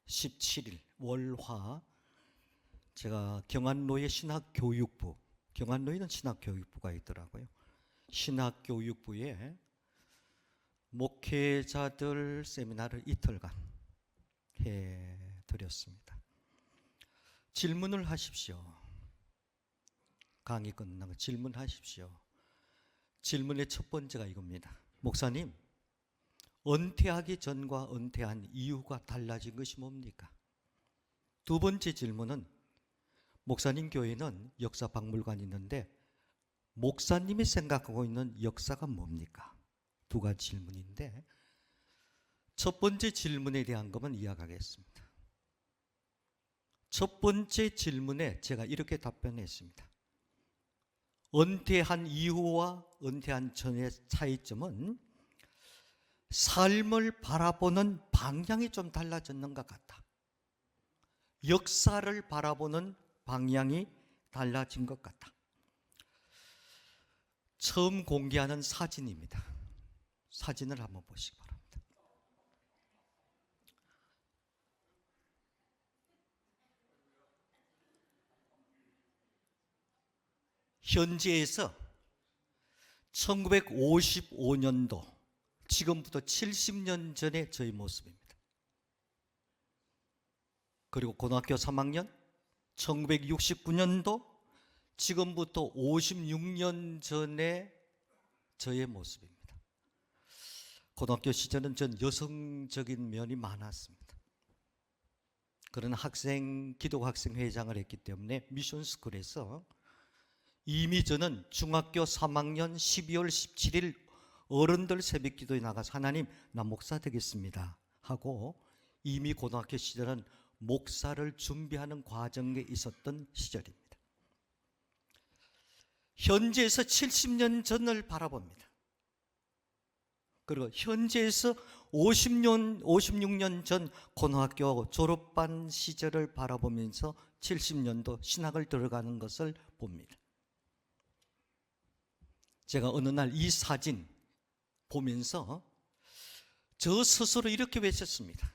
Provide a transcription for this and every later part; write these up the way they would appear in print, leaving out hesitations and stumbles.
17일 월화 제가 경안로의 신학교육부, 경안로에는 신학교육부가 있더라고요. 신학교육부에 목회자들 세미나를 이틀간 해드렸습니다. 질문을 하십시오. 강의 끝나고 질문하십시오. 질문의 첫 번째가 이겁니다. 목사님, 은퇴하기 전과 은퇴한 이후가 달라진 것이 뭡니까? 두 번째 질문은, 목사님 교회는 역사박물관이 있는데 목사님이 생각하고 있는 역사가 뭡니까? 두 가지 질문인데, 첫 번째 질문에 대한 것만 이야기하겠습니다. 첫 번째 질문에 제가 이렇게 답변했습니다. 은퇴한 이후와 은퇴한 전의 차이점은 삶을 바라보는 방향이 좀 달라졌는 것 같다. 역사를 바라보는 방향이 달라진 것 같다. 처음 공개하는 사진입니다. 사진을 한번 보시기 바랍니다. 현지에서 1955년도, 지금부터 70년 전의 저희 모습입니다. 그리고 고등학교 3학년 1969년도, 지금부터 56년 전의 저의 모습입니다. 고등학교 시절은 전 여성적인 면이 많았습니다. 그런 기독 학생 회장을 했기 때문에 미션스쿨에서 이미 저는 중학교 3학년 12월 17일 어른들 새벽기도에 나가서 하나님, 나 목사 되겠습니다 하고 이미 고등학교 시절은 목사를 준비하는 과정에 있었던 시절입니다. 현재에서 70년 전을 바라봅니다. 그리고 현재에서 56년 전 고등학교 졸업반 시절을 바라보면서 70년도 신학을 들어가는 것을 봅니다. 제가 어느 날 이 사진 보면서 저 스스로 이렇게 외쳤습니다.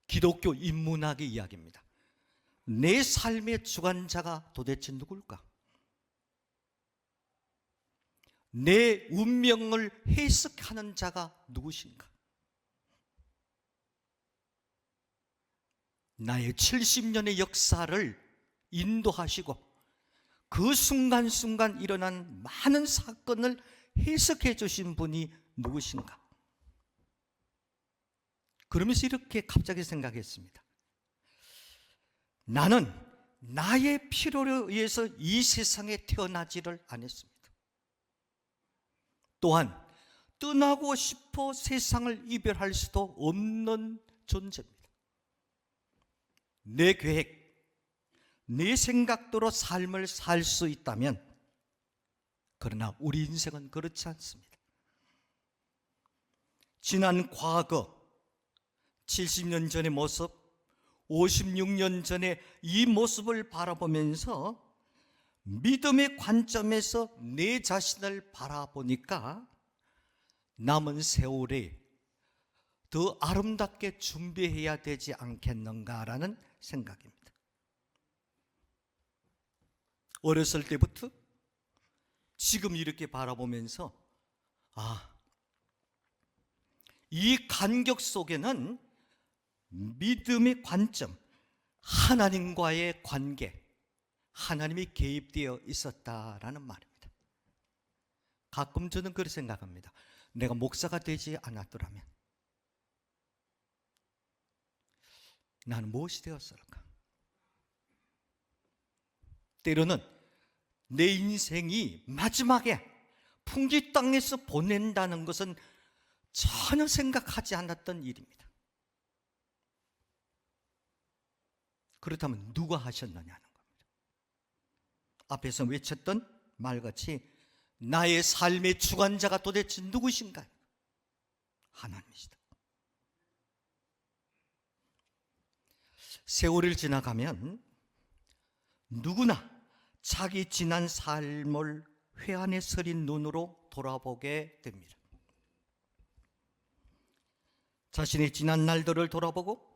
기독교 인문학의 이야기입니다. 내 삶의 주관자가 도대체 누굴까? 내 운명을 해석하는 자가 누구신가? 나의 70년의 역사를 인도하시고 그 순간순간 일어난 많은 사건을 해석해 주신 분이 누구신가? 그러면서 이렇게 갑자기 생각했습니다. 나는 나의 필요로 의해서 이 세상에 태어나지를 않았습니다. 또한 떠나고 싶어 세상을 이별할 수도 없는 존재입니다. 내 계획, 내 생각대로 삶을 살 수 있다면, 그러나 우리 인생은 그렇지 않습니다. 지난 과거 70년 전의 모습, 56년 전의 이 모습을 바라보면서 믿음의 관점에서 내 자신을 바라보니까 남은 세월에 더 아름답게 준비해야 되지 않겠는가라는 생각입니다. 어렸을 때부터 지금 이렇게 바라보면서 이 간격 속에는 믿음의 관점, 하나님과의 관계, 하나님이 개입되어 있었다라는 말입니다. 가끔 저는 그렇게 생각합니다. 내가 목사가 되지 않았더라면 나는 무엇이 되었을까? 때로는 내 인생이 마지막에 풍지 땅에서 보낸다는 것은 전혀 생각하지 않았던 일입니다. 그렇다면 누가 하셨느냐는 겁니다. 앞에서 외쳤던 말같이 나의 삶의 주관자가 도대체 누구신가요? 하나님이시다. 세월을 지나가면 누구나 자기 지난 삶을 회한에 서린 눈으로 돌아보게 됩니다. 자신의 지난 날들을 돌아보고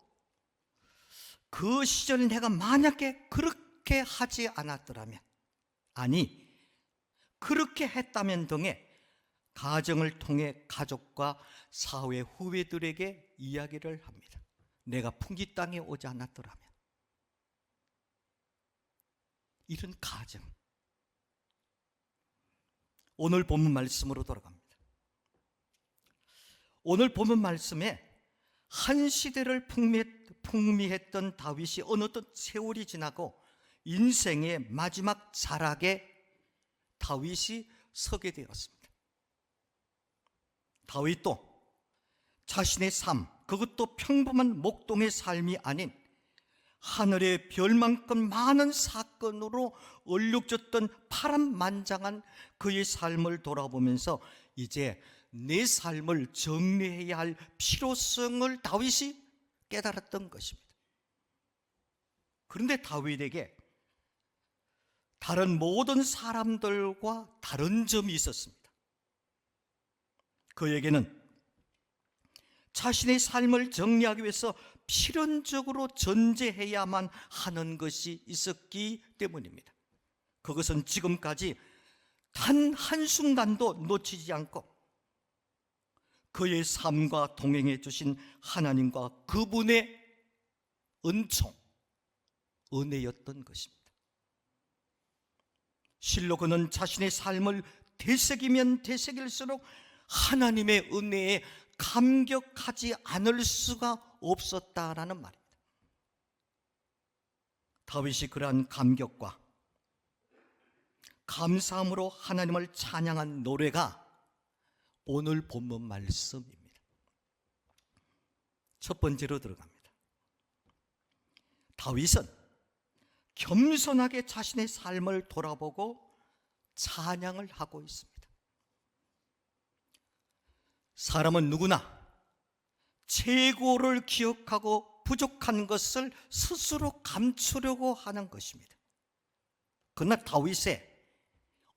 그 시절 내가 만약에 그렇게 하지 않았더라면, 아니 그렇게 했다면 등의 가정을 통해 가족과 사회 후배들에게 이야기를 합니다. 내가 풍기 땅에 오지 않았더라면. 이런 가정. 오늘 본문 말씀으로 돌아갑니다. 오늘 본문 말씀에 한 시대를 풍미했던 다윗이 어느덧 세월이 지나고 인생의 마지막 자락에 다윗이 서게 되었습니다. 다윗도 자신의 삶, 그것도 평범한 목동의 삶이 아닌 하늘의 별만큼 많은 사건으로 얼룩졌던 파란만장한 그의 삶을 돌아보면서 이제 내 삶을 정리해야 할 필요성을 다윗이 깨달았던 것입니다. 그런데 다윗에게 다른 모든 사람들과 다른 점이 있었습니다. 그에게는 자신의 삶을 정리하기 위해서 필연적으로 전제해야만 하는 것이 있었기 때문입니다. 그것은 지금까지 단 한순간도 놓치지 않고 그의 삶과 동행해 주신 하나님과 그분의 은총, 은혜였던 것입니다. 실로 그는 자신의 삶을 되새기면 되새길수록 하나님의 은혜에 감격하지 않을 수가 없었다라는 말입니다. 다윗이 그러한 감격과 감사함으로 하나님을 찬양한 노래가 오늘 본문 말씀입니다. 첫 번째로 들어갑니다. 다윗은 겸손하게 자신의 삶을 돌아보고 찬양을 하고 있습니다. 사람은 누구나 최고를 기억하고 부족한 것을 스스로 감추려고 하는 것입니다. 그러나 다윗의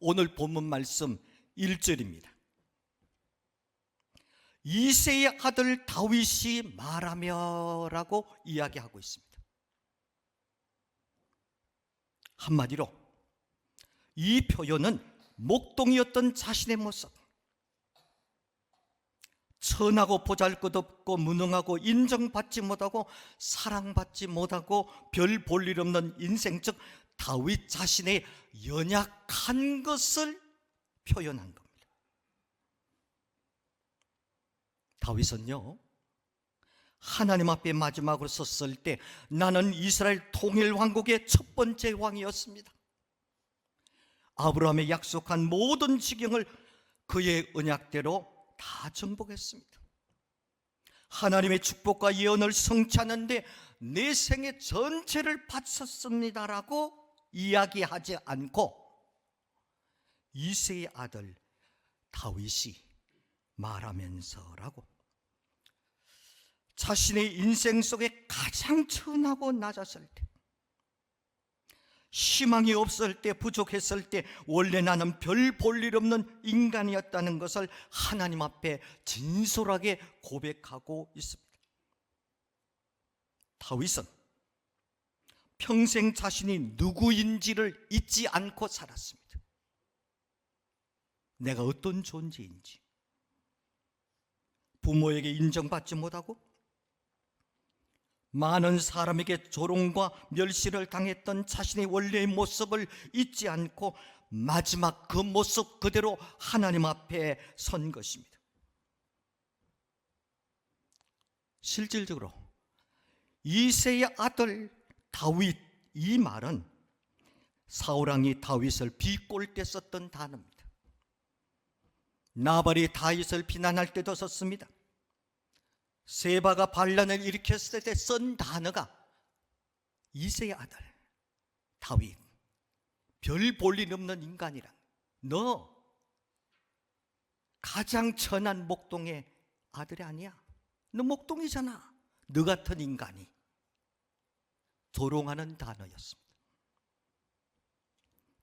오늘 본문 말씀 1절입니다. 이새의 아들 다윗이 말하며라고 이야기하고 있습니다. 한마디로 이 표현은 목동이었던 자신의 모습, 천하고 보잘것없고 무능하고 인정받지 못하고 사랑받지 못하고 별 볼 일 없는 인생, 즉 다윗 자신의 연약한 것을 표현한 겁니다. 다윗은요, 하나님 앞에 마지막으로 섰을 때 나는 이스라엘 통일 왕국의 첫 번째 왕이었습니다. 아브라함의 약속한 모든 지경을 그의 언약대로 다 정복했습니다. 하나님의 축복과 예언을 성취하는데 내 생애 전체를 바쳤습니다라고 이야기하지 않고 이새의 아들 다윗이 말하면서라고 자신의 인생 속에 가장 천하고 낮았을 때, 희망이 없을 때, 부족했을 때 원래 나는 별 볼 일 없는 인간이었다는 것을 하나님 앞에 진솔하게 고백하고 있습니다. 다윗은 평생 자신이 누구인지를 잊지 않고 살았습니다. 내가 어떤 존재인지, 부모에게 인정받지 못하고 많은 사람에게 조롱과 멸시를 당했던 자신의 원래의 모습을 잊지 않고 마지막 그 모습 그대로 하나님 앞에 선 것입니다. 실질적으로 이새의 아들 다윗, 이 말은 사울왕이 다윗을 비꼴 때 썼던 단어입니다. 나발이 다윗을 비난할 때도 썼습니다. 세바가 반란을 일으켰을 때 쓴 단어가 이새의 아들 다윗, 별 볼 일 없는 인간이란, 너 가장 천한 목동의 아들이 아니야, 너 목동이잖아, 너 같은 인간이, 조롱하는 단어였습니다.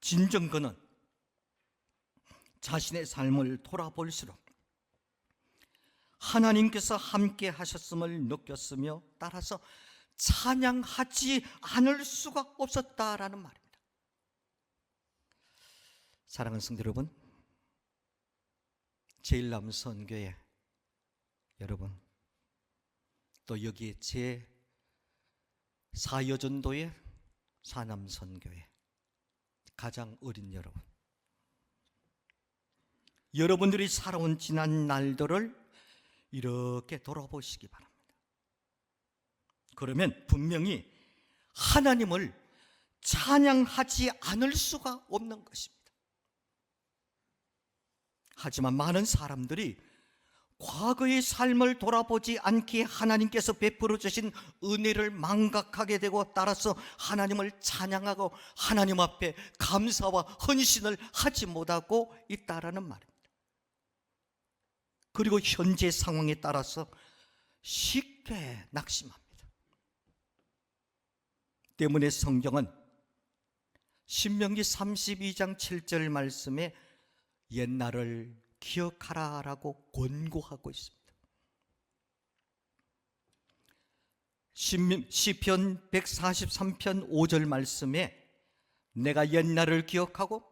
진정 그는 자신의 삶을 돌아볼수록 하나님께서 함께 하셨음을 느꼈으며 따라서 찬양하지 않을 수가 없었다라는 말입니다. 사랑하는 성도 여러분, 제1남선교회 여러분, 또 여기에 제4여전도의 사남선교회 가장 어린 여러분, 여러분들이 살아온 지난 날들을 이렇게 돌아보시기 바랍니다. 그러면 분명히 하나님을 찬양하지 않을 수가 없는 것입니다. 하지만 많은 사람들이 과거의 삶을 돌아보지 않기에 하나님께서 베풀어 주신 은혜를 망각하게 되고, 따라서 하나님을 찬양하고 하나님 앞에 감사와 헌신을 하지 못하고 있다라는 말입니다. 그리고 현재 상황에 따라서 쉽게 낙심합니다. 때문에 성경은 신명기 32장 7절 말씀에 옛날을 기억하라라고 권고하고 있습니다. 시편 143편 5절 말씀에 내가 옛날을 기억하고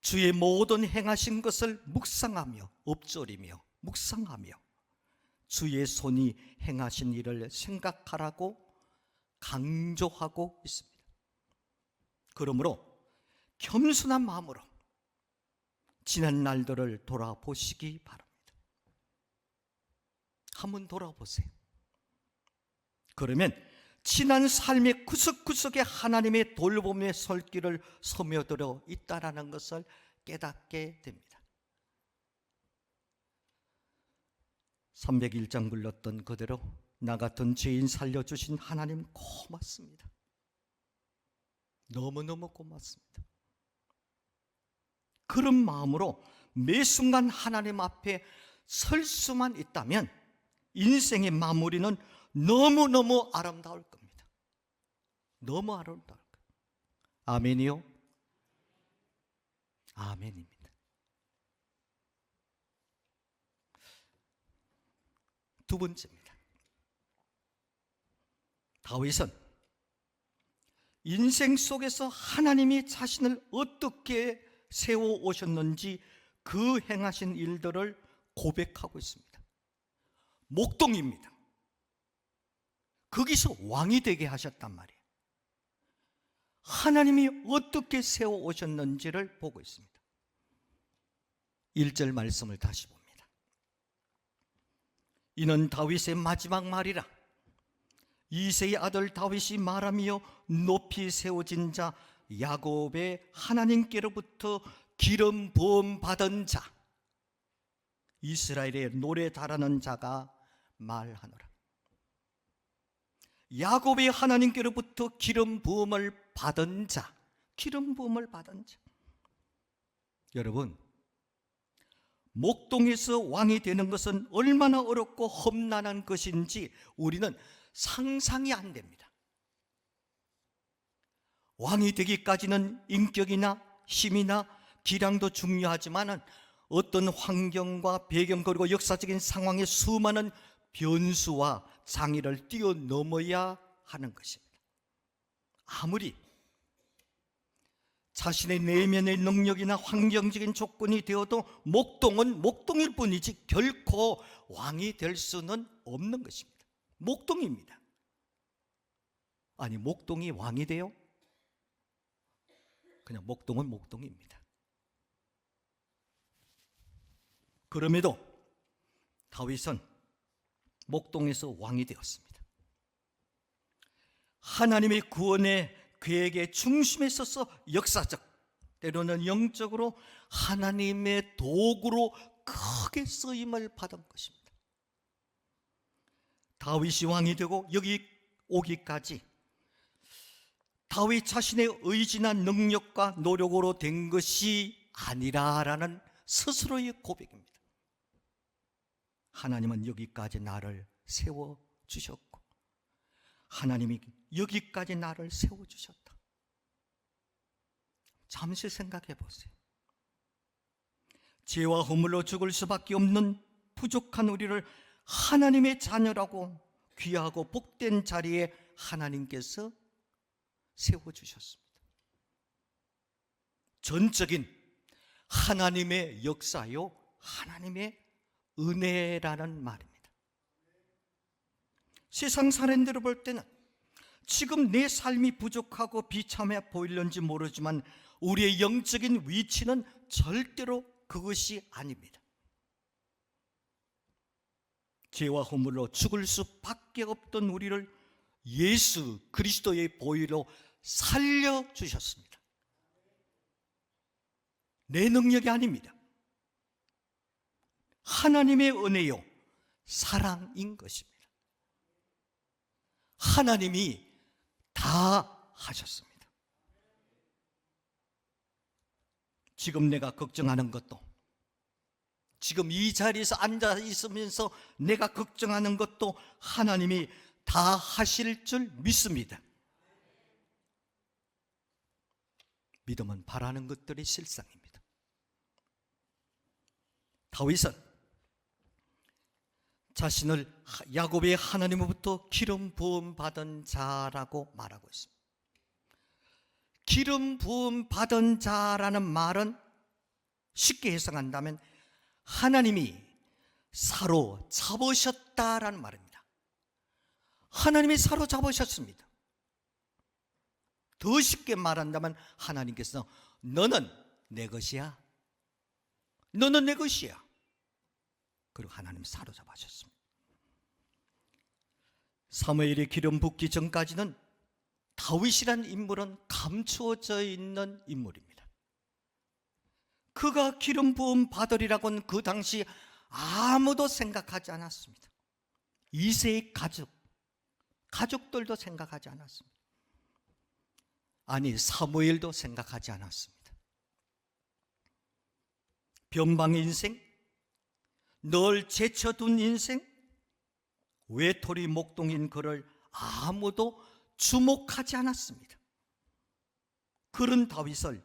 주의 모든 행하신 것을 묵상하며 엎조리며 묵상하며 주의 손이 행하신 일을 생각하라고 강조하고 있습니다. 그러므로 겸손한 마음으로 지난 날들을 돌아보시기 바랍니다. 한번 돌아보세요. 그러면 지난 삶의 구석구석에 하나님의 돌봄의 손길을 스며들어 있다는 것을 깨닫게 됩니다. 301장 불렀던 그대로 나 같은 죄인 살려주신 하나님 고맙습니다. 너무너무 고맙습니다. 그런 마음으로 매 순간 하나님 앞에 설 수만 있다면 인생의 마무리는 너무너무 아름다울 겁니다. 너무 아름다울 겁니다. 아멘이요? 아멘입니다. 두 번째입니다. 다윗은 인생 속에서 하나님이 자신을 어떻게 세워 오셨는지 그 행하신 일들을 고백하고 있습니다. 목동입니다. 거기서 왕이 되게 하셨단 말이에요. 하나님이 어떻게 세워 오셨는지를 보고 있습니다. 1절 말씀을 다시 봅니다. 이는 다윗의 마지막 말이라. 이새의 아들 다윗이 말하며 높이 세워진 자 야곱의 하나님께로부터 기름 부음 받은 자 이스라엘의 노래 잘하는 자가 말하노라. 야곱의 하나님께로부터 기름 부음을 받은 자, 기름 부음을 받은 자. 여러분, 목동에서 왕이 되는 것은 얼마나 어렵고 험난한 것인지 우리는 상상이 안 됩니다. 왕이 되기까지는 인격이나 힘이나 기량도 중요하지만 어떤 환경과 배경 그리고 역사적인 상황의 수많은 변수와 장애를 뛰어넘어야 하는 것입니다. 아무리 자신의 내면의 능력이나 환경적인 조건이 되어도 목동은 목동일 뿐이지 결코 왕이 될 수는 없는 것입니다. 목동입니다. 아니, 목동이 왕이 돼요? 그냥 목동은 목동입니다. 그럼에도 다윗은 목동에서 왕이 되었습니다. 하나님의 구원의 계획의 중심에 서서 역사적, 때로는 영적으로 하나님의 도구로 크게 쓰임을 받은 것입니다. 다윗이 왕이 되고 여기 오기까지 다윗 자신의 의지나 능력과 노력으로 된 것이 아니라라는 스스로의 고백입니다. 하나님은 여기까지 나를 세워주셨고 하나님이 여기까지 나를 세워주셨다. 잠시 생각해 보세요. 죄와 허물로 죽을 수밖에 없는 부족한 우리를 하나님의 자녀라고 귀하고 복된 자리에 하나님께서 세워주셨습니다. 전적인 하나님의 역사요, 하나님의 은혜라는 말입니다. 세상 사람들을 볼 때는 지금 내 삶이 부족하고 비참해 보일는지 모르지만 우리의 영적인 위치는 절대로 그것이 아닙니다. 죄와 허물로 죽을 수밖에 없던 우리를 예수 그리스도의 보혈로 살려주셨습니다. 내 능력이 아닙니다. 하나님의 은혜요, 사랑인 것입니다. 하나님이 다 하셨습니다. 지금 내가 걱정하는 것도, 지금 이 자리에서 앉아 있으면서 내가 걱정하는 것도 하나님이 다 하실 줄 믿습니다. 믿음은 바라는 것들의 실상입니다. 다윗은 자신을 야곱의 하나님으로부터 기름 부음 받은 자라고 말하고 있습니다. 기름 부음 받은 자라는 말은 쉽게 해석한다면 하나님이 사로잡으셨다라는 말입니다. 하나님이 사로잡으셨습니다. 더 쉽게 말한다면 하나님께서 너는 내 것이야, 너는 내 것이야. 그리고 하나님 사로잡으셨습니다. 사무엘이 기름 붓기 전까지는 다윗이란 인물은 감추어져 있는 인물입니다. 그가 기름 부음 받으리라고는 그 당시 아무도 생각하지 않았습니다. 이세의 가족들도 생각하지 않았습니다. 아니, 사무엘도 생각하지 않았습니다. 변방의 인생, 널 제쳐둔 인생, 외톨이 목동인 그를 아무도 주목하지 않았습니다. 그런 다윗을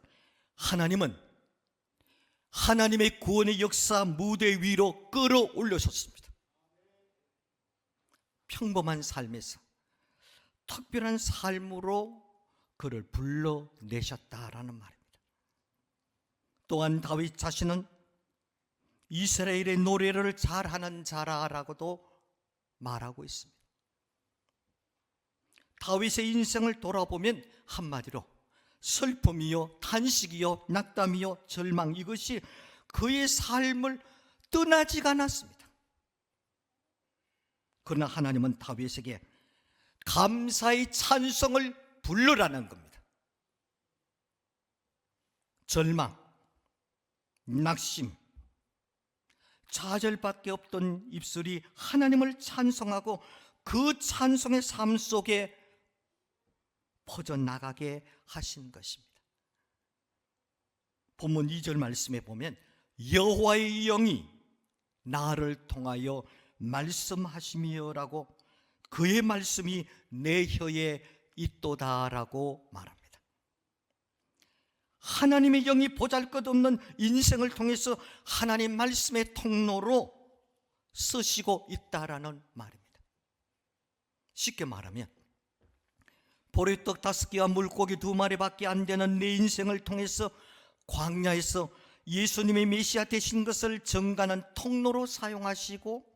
하나님은 하나님의 구원의 역사 무대 위로 끌어올려셨습니다. 평범한 삶에서 특별한 삶으로 그를 불러내셨다라는 말입니다. 또한 다윗 자신은 이스라엘의 노래를 잘하는 자라라고도 말하고 있습니다. 다윗의 인생을 돌아보면 한마디로 슬픔이요, 탄식이요, 낙담이요, 절망, 이것이 그의 삶을 떠나지가 않았습니다. 그러나 하나님은 다윗에게 감사의 찬송을 부르라는 겁니다. 절망, 낙심, 좌절밖에 없던 입술이 하나님을 찬송하고 그 찬송의 삶 속에 퍼져나가게 하신 것입니다. 본문 2절 말씀에 보면 여호와의 영이 나를 통하여 말씀하시며라고, 그의 말씀이 내 혀에 있도다라고 말합니다. 하나님의 영이 보잘것없는 인생을 통해서 하나님 말씀의 통로로 쓰시고 있다라는 말입니다. 쉽게 말하면 보리떡 5개와 물고기 2마리밖에 안 되는 내 인생을 통해서 광야에서 예수님의 메시아 되신 것을 증가하는 통로로 사용하시고,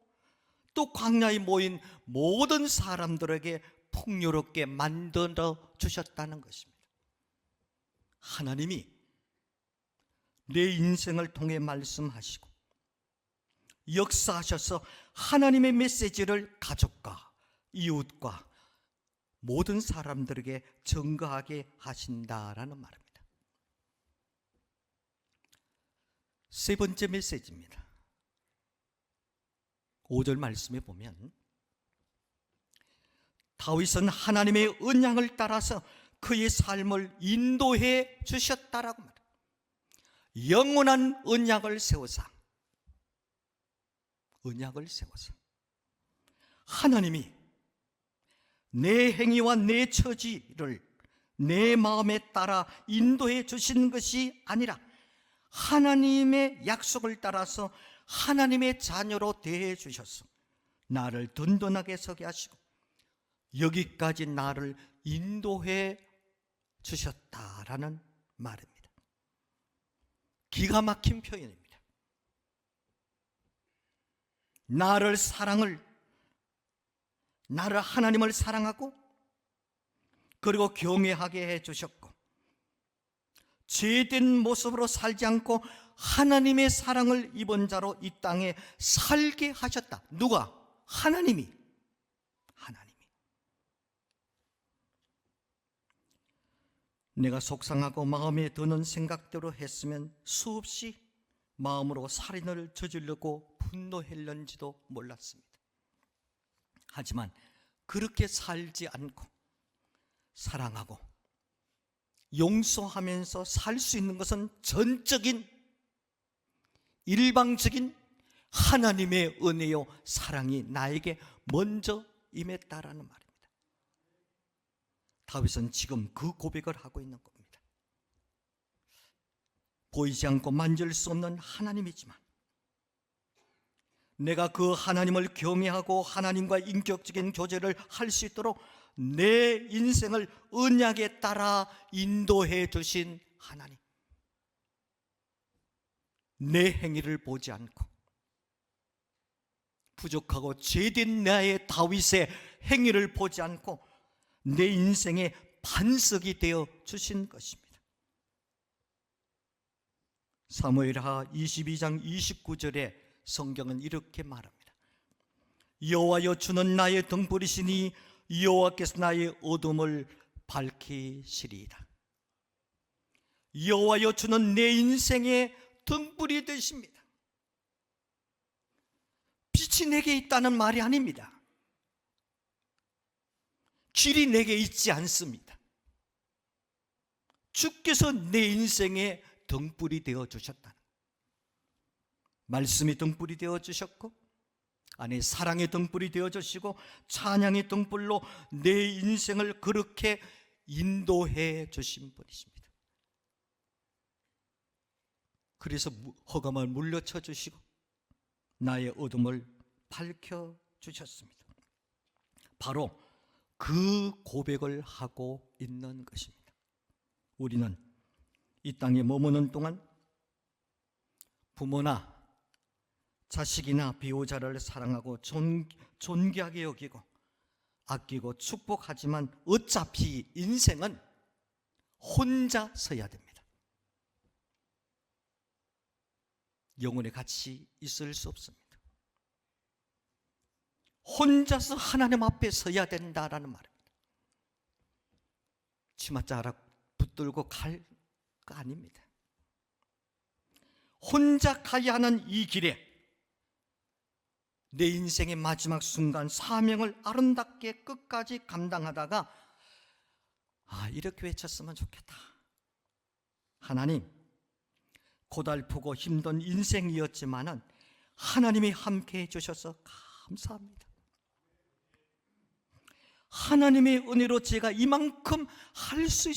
또 광야에 모인 모든 사람들에게 풍요롭게 만들어 주셨다는 것입니다. 하나님이 내 인생을 통해 말씀하시고 역사하셔서 하나님의 메시지를 가족과 이웃과 모든 사람들에게 증거하게 하신다라는 말입니다. 세 번째 메시지입니다. 5절 말씀에 보면 다윗은 하나님의 언약을 따라서 그의 삶을 인도해 주셨다라고 말합니다. 영원한 언약을 세워서 하나님이 내 행위와 내 처지를 내 마음에 따라 인도해 주시는 것이 아니라 하나님의 약속을 따라서 하나님의 자녀로 대해 주셔서 나를 든든하게 서게 하시고 여기까지 나를 인도해 주셨다라는 말입니다. 기가 막힌 표현입니다. 나를 하나님을 사랑하고 그리고 경외하게 해 주셨고, 죄된 모습으로 살지 않고 하나님의 사랑을 입은 자로 이 땅에 살게 하셨다. 누가? 하나님이. 내가 속상하고 마음에 드는 생각대로 했으면 수없이 마음으로 살인을 저지르고 분노했는지도 몰랐습니다. 하지만 그렇게 살지 않고 사랑하고 용서하면서 살 수 있는 것은 전적인 일방적인 하나님의 은혜요 사랑이 나에게 먼저 임했다라는 말입니다. 다윗은 지금 그 고백을 하고 있는 겁니다. 보이지 않고 만질 수 없는 하나님이지만 내가 그 하나님을 경외하고 하나님과 인격적인 교제를 할 수 있도록 내 인생을 언약에 따라 인도해 주신 하나님, 내 행위를 보지 않고 부족하고 죄된 나의 다윗의 행위를 보지 않고 내 인생의 반석이 되어 주신 것입니다. 사무엘하 22장 29절에 성경은 이렇게 말합니다. 여호와여, 주는 나의 등불이시니 여호와께서 나의 어둠을 밝히시리이다. 여호와여, 주는 내 인생의 등불이 되십니다. 빛이 내게 있다는 말이 아닙니다. 길이 내게 있지 않습니다. 주께서 내 인생의 등불이 되어 주셨다는, 말씀이 등불이 되어 주셨고 안에 사랑의 등불이 되어 주시고 찬양의 등불로 내 인생을 그렇게 인도해 주신 분이십니다. 그래서 허감을 물려쳐 주시고 나의 어둠을 밝혀 주셨습니다. 바로 그 고백을 하고 있는 것입니다. 우리는 이 땅에 머무는 동안 부모나 자식이나 배우자를 사랑하고 존귀하게 여기고 아끼고 축복하지만 어차피 인생은 혼자 서야 됩니다. 영혼에 같이 있을 수 없습니다. 혼자서 하나님 앞에 서야 된다라는 말입니다. 치맛자락 붙들고 갈 거 아닙니다. 혼자 가야 하는 이 길에 내 인생의 마지막 순간 사명을 아름답게 끝까지 감당하다가 이렇게 외쳤으면 좋겠다. 하나님, 고달프고 힘든 인생이었지만은 하나님이 함께 해주셔서 감사합니다. 하나님의 은혜로 제가 이만큼 할 수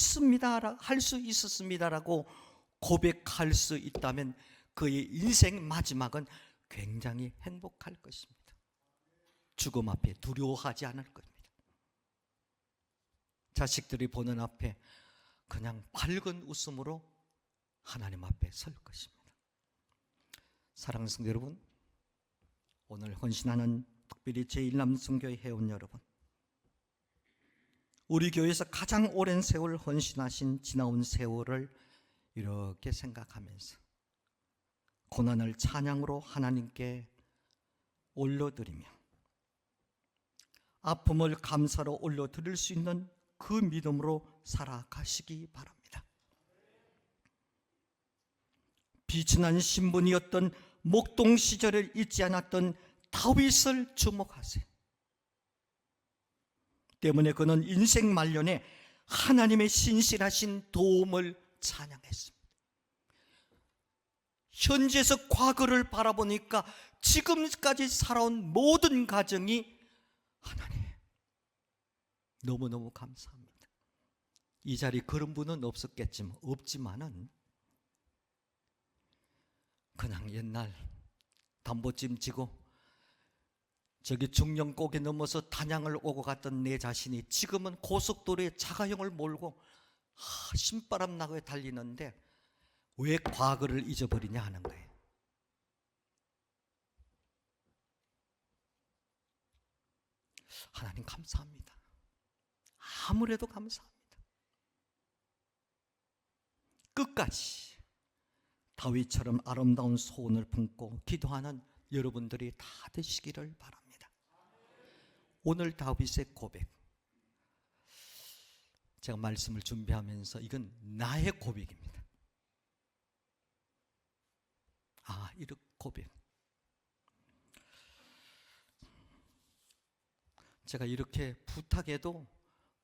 있었습니다라고 고백할 수 있다면 그의 인생 마지막은 굉장히 행복할 것입니다. 죽음 앞에 두려워하지 않을 겁니다. 자식들이 보는 앞에 그냥 밝은 웃음으로 하나님 앞에 설 것입니다. 사랑하는 성도 여러분, 오늘 헌신하는 특별히 제1남성교회 회원 여러분, 우리 교회에서 가장 오랜 세월 헌신하신 지나온 세월을 이렇게 생각하면서 고난을 찬양으로 하나님께 올려드리며 아픔을 감사로 올려드릴 수 있는 그 믿음으로 살아가시기 바랍니다. 비천한 신분이었던 목동 시절을 잊지 않았던 다윗을 주목하세요. 때문에 그는 인생 말년에 하나님의 신실하신 도움을 찬양했습니다. 현재에서 과거를 바라보니까 지금까지 살아온 모든 가정이 하나님 너무너무 감사합니다. 이 자리에 그런 분은 없지만은 그냥 옛날 담보찜 지고 저기 중령곡에 넘어서 단양을 오고 갔던 내 자신이 지금은 고속도로에 자가용을 몰고 신바람 나게 달리는데 왜 과거를 잊어버리냐 하는 거예요. 하나님 감사합니다. 아무래도 감사합니다. 끝까지 다윗처럼 아름다운 소원을 품고 기도하는 여러분들이 다 되시기를 바랍니다. 오늘 다윗의 고백, 제가 말씀을 준비하면서 이건 나의 고백입니다. 이렇게 고백. 제가 이렇게 부탁해도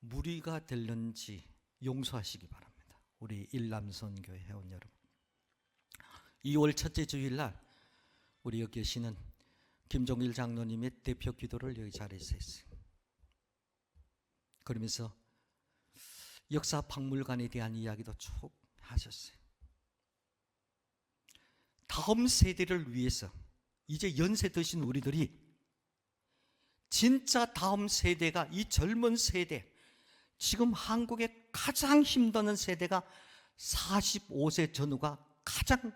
무리가 될는지 용서하시기 바랍니다. 우리 일남선교회 회원 여러분, 2월 첫째 주일날 우리 여기 계시는 김종일 장로님의 대표 기도를 여기 자리에서 했어요. 그러면서 역사 박물관에 대한 이야기도 쭉 하셨어요. 다음 세대를 위해서 이제 연세 드신 우리들이 진짜 다음 세대가, 이 젊은 세대, 지금 한국의 가장 힘드는 세대가 45세 전후가 가장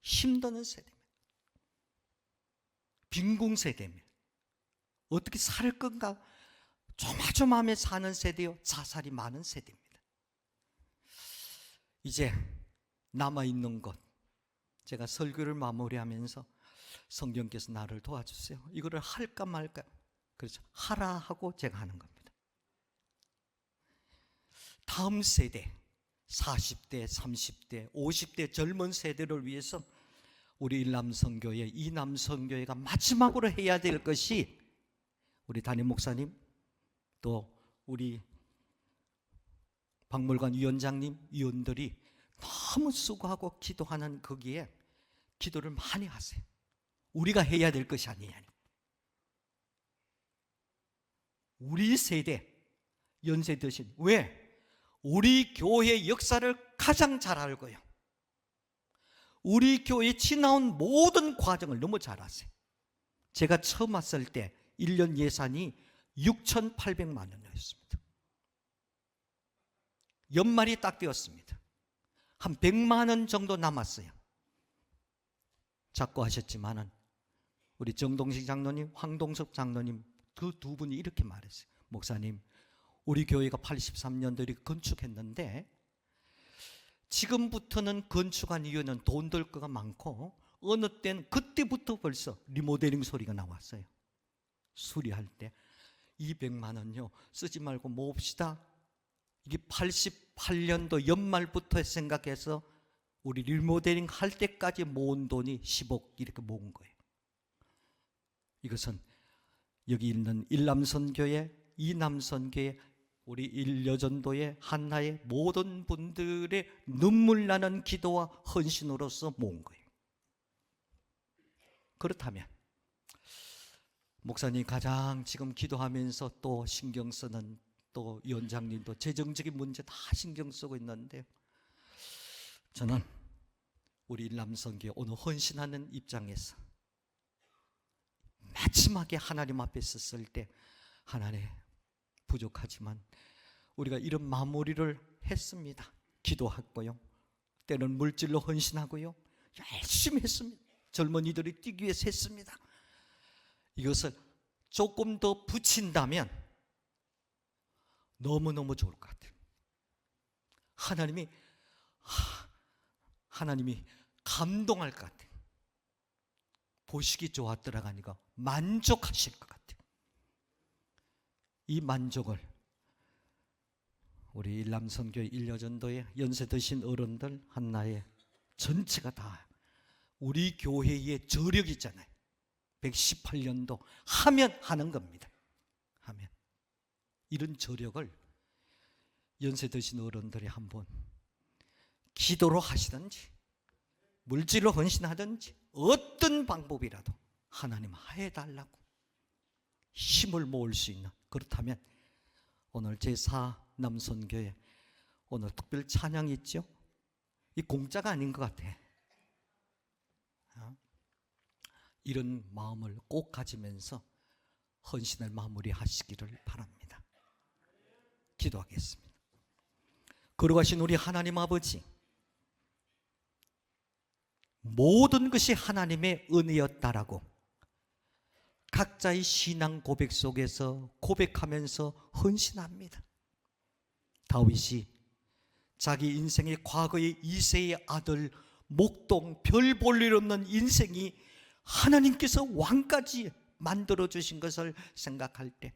힘드는 세대입니다. 빈궁 세대입니다. 어떻게 살 건가 조마조마하며 사는 세대요, 자살이 많은 세대입니다. 이제 남아있는 것, 제가 설교를 마무리하면서 성경께서 나를 도와주세요, 이거를 할까 말까, 그래서 하라 하고 제가 하는 겁니다. 다음 세대 40대, 30대, 50대 젊은 세대를 위해서 우리 일남선교회, 이남선교회가 마지막으로 해야 될 것이, 우리 담임 목사님 또 우리 박물관 위원장님, 위원들이 너무 수고하고 기도하는 거기에 기도를 많이 하세요. 우리가 해야 될 것이 아니냐. 우리 세대 연세 드신, 왜? 우리 교회 역사를 가장 잘 알고요, 우리 교회에 지나온 모든 과정을 너무 잘 아세요. 제가 처음 왔을 때 1년 예산이 6,800만 원이었습니다. 연말이 딱 되었습니다. 한 100만 원 정도 남았어요. 자꾸 하셨지만은 우리 정동식 장로님, 황동석 장로님 그 두 분이 이렇게 말했어요. 목사님, 우리 교회가 83년도 이렇게 건축했는데 지금부터는 건축한 이유는 돈 들 거가 많고, 어느 때는 그때부터 벌써 리모델링 소리가 나왔어요. 수리할 때 200만 원요 쓰지 말고 모읍시다. 이게 88년도 연말부터 생각해서 우리 리모델링 할 때까지 모은 돈이 10억 이렇게 모은 거예요. 이것은 여기 있는 일남선교회, 이남선교회, 우리 일여전도의 한나의 모든 분들의 눈물 나는 기도와 헌신으로서 모은 거예요. 그렇다면 목사님 가장 지금 기도하면서 또 신경 쓰는, 또 위원장님도 재정적인 문제 다 신경 쓰고 있는데, 저는 우리 일남선교회 오늘 헌신하는 입장에서 마지막에 하나님 앞에 섰을 때, 하나님 부족하지만 우리가 이런 마무리를 했습니다. 기도했고요, 때는 물질로 헌신하고요, 열심히 했습니다. 젊은이들이 뛰기 위해서 했습니다. 이것을 조금 더 붙인다면 너무너무 좋을 것 같아요. 하나님이 감동할 것 같아요. 보시기 좋았더라가 아니라 만족하실 것 같아요. 이 만족을 우리 일남선교회 일여전도의 연세 드신 어른들 한나의 전체가 다, 우리 교회의 저력이 있잖아요. 118년도 하면 하는 겁니다. 하면 이런 저력을 연세 드신 어른들이 한번 기도로 하시든지 물질로 헌신하든지 어떤 방법이라도 하나님 해달라고 힘을 모을 수 있는, 그렇다면 오늘 제4남선교회 오늘 특별 찬양이 있죠. 이 공짜가 아닌 것 같아. 이런 마음을 꼭 가지면서 헌신을 마무리하시기를 바랍니다. 기도하겠습니다. 거룩하신 우리 하나님 아버지, 모든 것이 하나님의 은혜였다라고 각자의 신앙 고백 속에서 고백하면서 헌신합니다. 다윗이 자기 인생의 과거의 이새의 아들 목동 별 볼 일 없는 인생이 하나님께서 왕까지 만들어주신 것을 생각할 때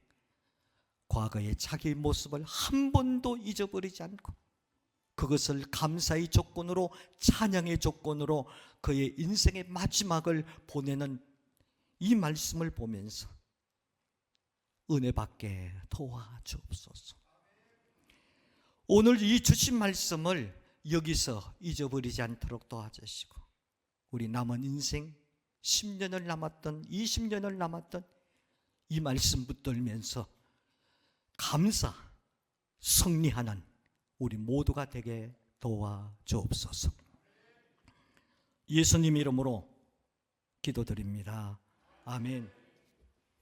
과거의 자기의 모습을 한 번도 잊어버리지 않고 그것을 감사의 조건으로, 찬양의 조건으로 그의 인생의 마지막을 보내는 이 말씀을 보면서 은혜 받게 도와주옵소서. 오늘 이 주신 말씀을 여기서 잊어버리지 않도록 도와주시고 우리 남은 인생 10년을 남았던 20년을 남았던 이 말씀 붙들면서 감사, 승리하는 우리 모두가 되게 도와주옵소서. 예수님 이름으로 기도드립니다. 아멘.